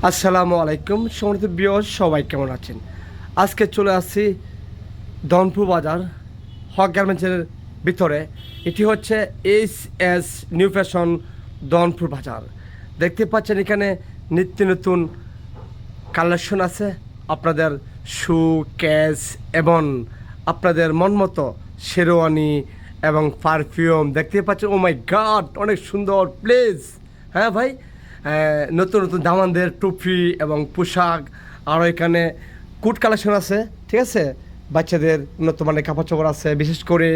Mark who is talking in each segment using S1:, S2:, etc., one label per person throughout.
S1: আসসালামু আলাইকুম সম্মানিত ভিউয়ার্স, সবাই কেমন আছেন? আজকে চলে আসছি দনপুর বাজার হক গার্মেন্টসের ভিতরে। এটি হচ্ছে এস নিউ ফ্যাশন দনপুর বাজার। দেখতে পাচ্ছেন এখানে নিত্য নতুন কালেকশন আছে। আপনাদের শু, ক্যাশ এবং আপনাদের মন মতো শেরওয়ানি এবং পারফিউম দেখতে পাচ্ছেন। ও মাই গড, অনেক সুন্দর প্লেস। হ্যাঁ ভাই, নতুন নতুন দামানদের টুপি এবং পোশাক, আরও এখানে কুট কালেকশন আছে। ঠিক আছে, বাচ্চাদের নতুন মানে কাপড় চোপড় আছে বিশেষ করে।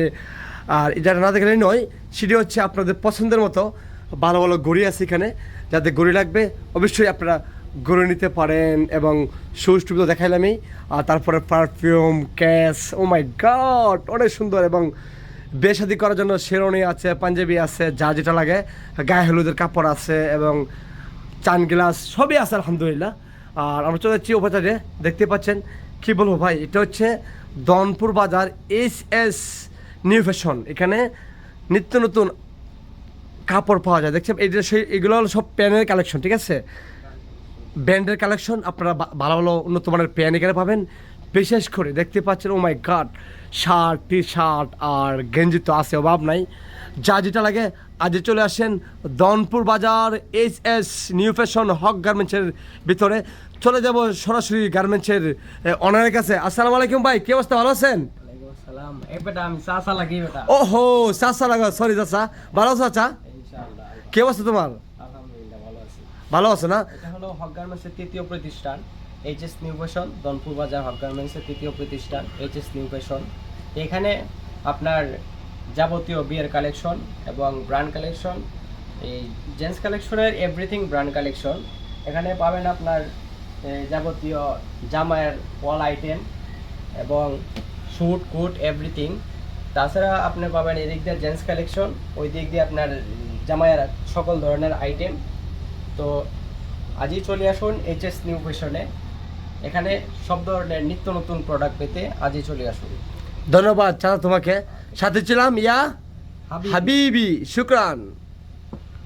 S1: আর এটা না দেখলে নয়, সেটি হচ্ছে আপনাদের পছন্দের মতো ভালো ভালো ঘড়ি আছে এখানে। যাদের ঘড়ি লাগবে অবশ্যই আপনারা ঘড়ি নিতে পারেন। এবং শুজ টুপি তো দেখাইলামই। আর তারপরে পারফিউম, ক্যাশ, ও মাই গড অনেক সুন্দর। এবং বিয়ে শাদী করার জন্য শেরওয়ানি আছে, পাঞ্জাবি আছে, যা যেটা লাগে, গায়ে হলুদের কাপড় আছে এবং চান গ্লাস সবই আছে আলহামদুলিল্লাহ। আর আমরা চলে যাচ্ছি ওপারে, দেখতে পাচ্ছেন। কি বলবো ভাই, এটা হচ্ছে দনপুর বাজার এস নিউ ফ্যাশন। এখানে নিত্য নতুন কাপড় পাওয়া যায়। দেখছেন এই যে এগুলো হলো সব প্যানের কালেকশন। ঠিক আছে, ব্র্যান্ডের কালেকশন। আপনারা ভালো ভালো উন্নত মানের প্যান্ট এখানে পাবেন। বিশেষ করে দেখতে পাচ্ছেন, ও মাই গড, শার্ট, টি শার্ট আর গেঞ্জি তো আছে, অভাব নাই। যা যেটা লাগে আজই চলে আসেন দনপুর বাজার এস নিউ ফ্যাশন হক গার্মেন্টসের ভিতরে। চলে যাব সরাসরি গার্মেন্টসের অনারের কাছে। আসসালামু আলাইকুম ভাই, কি অবস্থা, ভালো আছেন? ওহো, চাচা লাগা, সরি চাচা, ভালো আছো চাচা? কি অবস্থা তোমার? ভালো আছো না?
S2: এটা হলো হক গার্মেন্টসের তৃতীয় প্রতিষ্ঠান এইচএস নিউ ফ্যাশন। দনপুর বাজার হক গার্মেন্টসের তৃতীয় প্রতিষ্ঠান এইচএস নিউ ফ্যাশন। এখানে আপনার যাবতীয় বিয়ের কালেকশন এবং ব্র্যান্ড কালেকশন, এই জেন্টস কালেকশনের এভরিথিং ব্র্যান্ড কালেকশন এখানে পাবেন। আপনার যাবতীয় জামার ওয়াল আইটেম এবং স্যুট, কোট, এভরিথিং। তাছাড়া আপনি পাবেন এদিক দিয়ে জেন্টস কালেকশন, ওই দিক দিয়ে আপনার জামাইয়ের সকল ধরনের আইটেম। তো আজই চলে আসুন এইচএস নিউ ফ্যাশনে। এখানে সব ধরনের নিত্য নতুন প্রোডাক্ট পেতে আজই চলে আসুন।
S1: ধন্যবাদ চাচা তোমাকে। সাথে ছিলাম ইয়া হাবিবি, শুকরান।